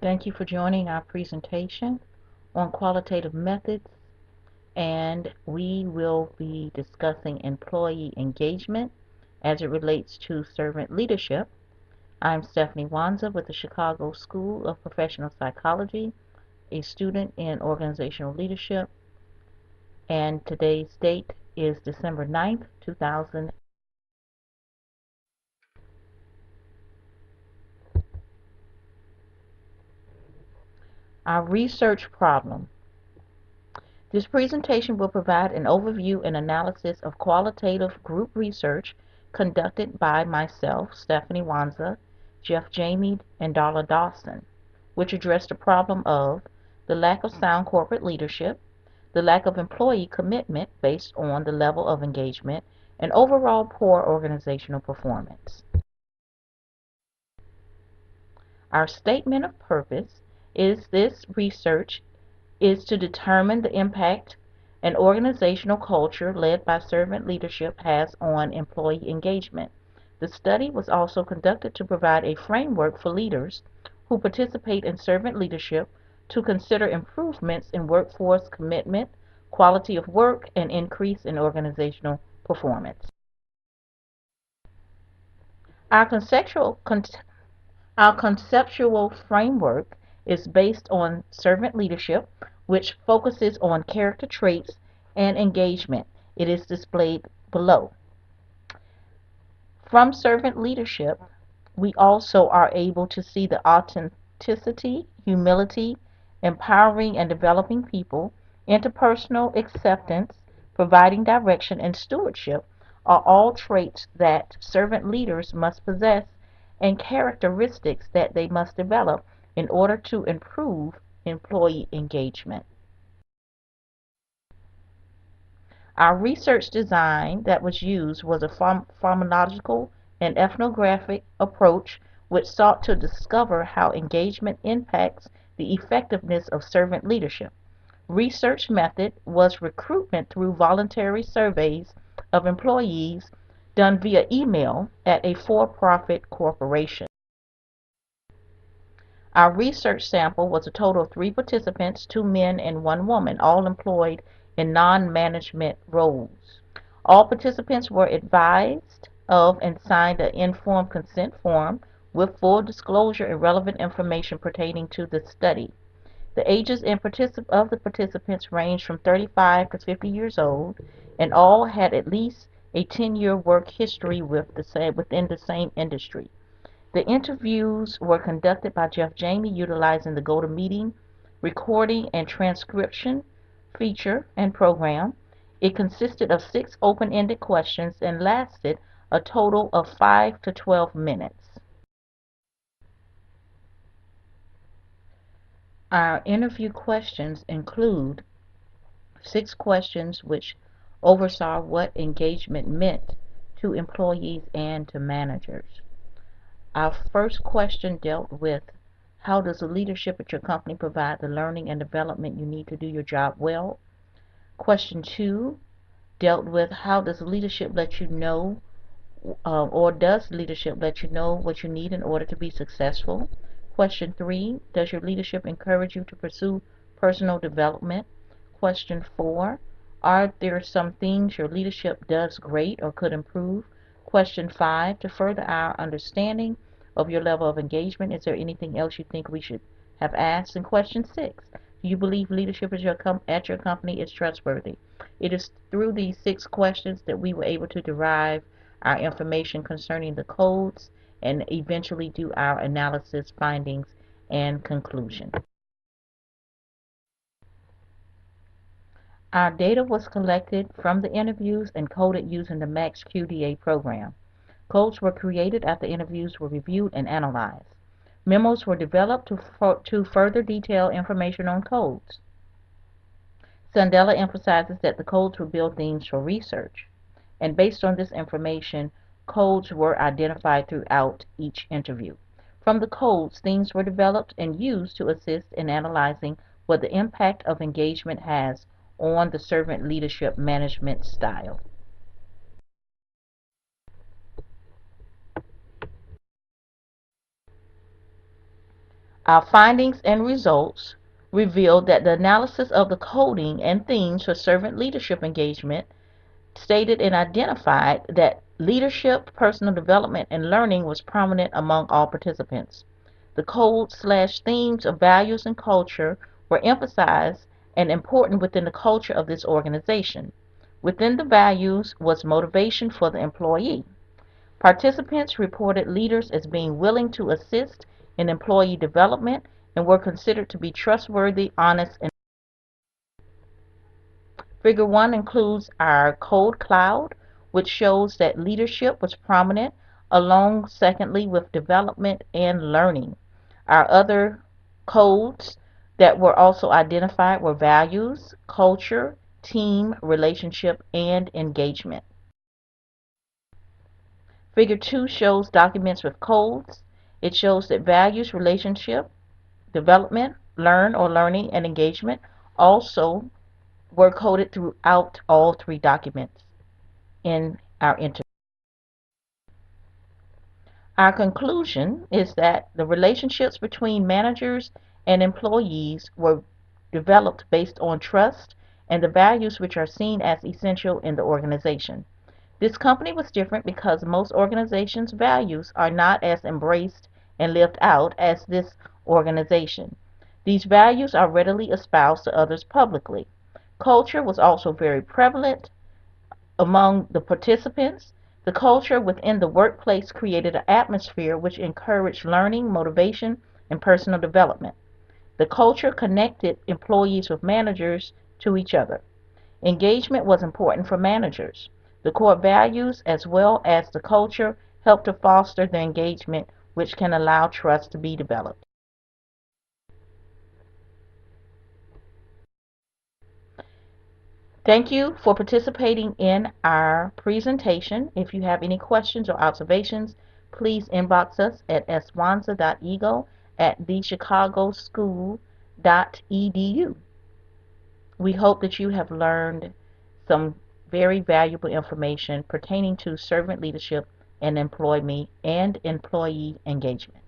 Thank you for joining our presentation on qualitative methods, and we will be discussing employee engagement as it relates to servant leadership. I'm Stephanie Wanza with the Chicago School of Professional Psychology, a student in organizational leadership, and today's date is December 9th, 2000. Our research problem. This presentation will provide an overview and analysis of qualitative group research conducted by myself, Stephanie Wanza, Jeff Jamie, and Darla Dawson, which addressed the problem of the lack of sound corporate leadership, the lack of employee commitment based on the level of engagement, and overall poor organizational performance. Our statement of purpose is this research is to determine the impact an organizational culture led by servant leadership has on employee engagement. The study was also conducted to provide a framework for leaders who participate in servant leadership to consider improvements in workforce commitment, quality of work, and increase in organizational performance. Our conceptual, Our conceptual framework is based on servant leadership, which focuses on character traits and engagement. It is displayed below. From servant leadership, we also are able to see the authenticity, humility, empowering and developing people, interpersonal acceptance, providing direction, and stewardship are all traits that servant leaders must possess and characteristics that they must develop in order to improve employee engagement. Our research design that was used was a pharmacological and ethnographic approach which sought to discover how engagement impacts the effectiveness of servant leadership. Research method was recruitment through voluntary surveys of employees done via email at a for-profit corporation. Our research sample was a total of 3 participants, 2 men and 1 woman, all employed in non-management roles. All participants were advised of and signed an informed consent form with full disclosure and relevant information pertaining to the study. The ages of the participants ranged from 35 to 50 years old, and all had at least a 10-year work history within the same industry. The interviews were conducted by Jeff Jamie utilizing the GoToMeeting recording and transcription feature and program. It consisted of 6 open-ended questions and lasted a total of 5 to 12 minutes. Our interview questions include 6 questions which oversaw what engagement meant to employees and to managers. Our first question dealt with how does the leadership at your company provide the learning and development you need to do your job well? Question 2 dealt with how does leadership let you know or does leadership let you know what you need in order to be successful? Question 3, does your leadership encourage you to pursue personal development? Question 4, are there some things your leadership does great or could improve? Question 5, to further our understanding of your level of engagement, is there anything else you think we should have asked? And question 6, do you believe leadership at your company is trustworthy? It is through these 6 questions that we were able to derive our information concerning the codes and eventually do our analysis, findings, and conclusion. Our data was collected from the interviews and coded using the Max QDA program. Codes were created after interviews were reviewed and analyzed. Memos were developed to further detail information on codes. Sandella emphasizes that the codes were built themes for research, and based on this information, codes were identified throughout each interview. From the codes, themes were developed and used to assist in analyzing what the impact of engagement has on the servant leadership management style. Our findings and results revealed that the analysis of the coding and themes for servant leadership engagement stated and identified that leadership, personal development, and learning was prominent among all participants. The code/themes of values and culture were emphasized and important within the culture of this organization. Within the values was motivation for the employee. Participants reported leaders as being willing to assist in employee development and were considered to be trustworthy, honest, and Figure 1 includes our code cloud, which shows that leadership was prominent, along secondly with development and learning. Our other codes that were also identified were values, culture, team, relationship, and engagement. Figure 2 shows documents with codes. It shows that values, relationship, development, learn or learning, and engagement also were coded throughout all three documents in our interview. Our conclusion is that the relationships between managers and employees were developed based on trust and the values which are seen as essential in the organization. This company was different because most organizations' values are not as embraced and lived out as this organization. These values are readily espoused to others publicly. Culture was also very prevalent among the participants. The culture within the workplace created an atmosphere which encouraged learning, motivation, and personal development. The culture connected employees with managers to each other. Engagement was important for managers. The core values as well as the culture help to foster the engagement which can allow trust to be developed. Thank you for participating in our presentation. If you have any questions or observations, please inbox us at swanza.ego@thechicagoschool.edu. We hope that you have learned some very valuable information pertaining to servant leadership and employee engagement.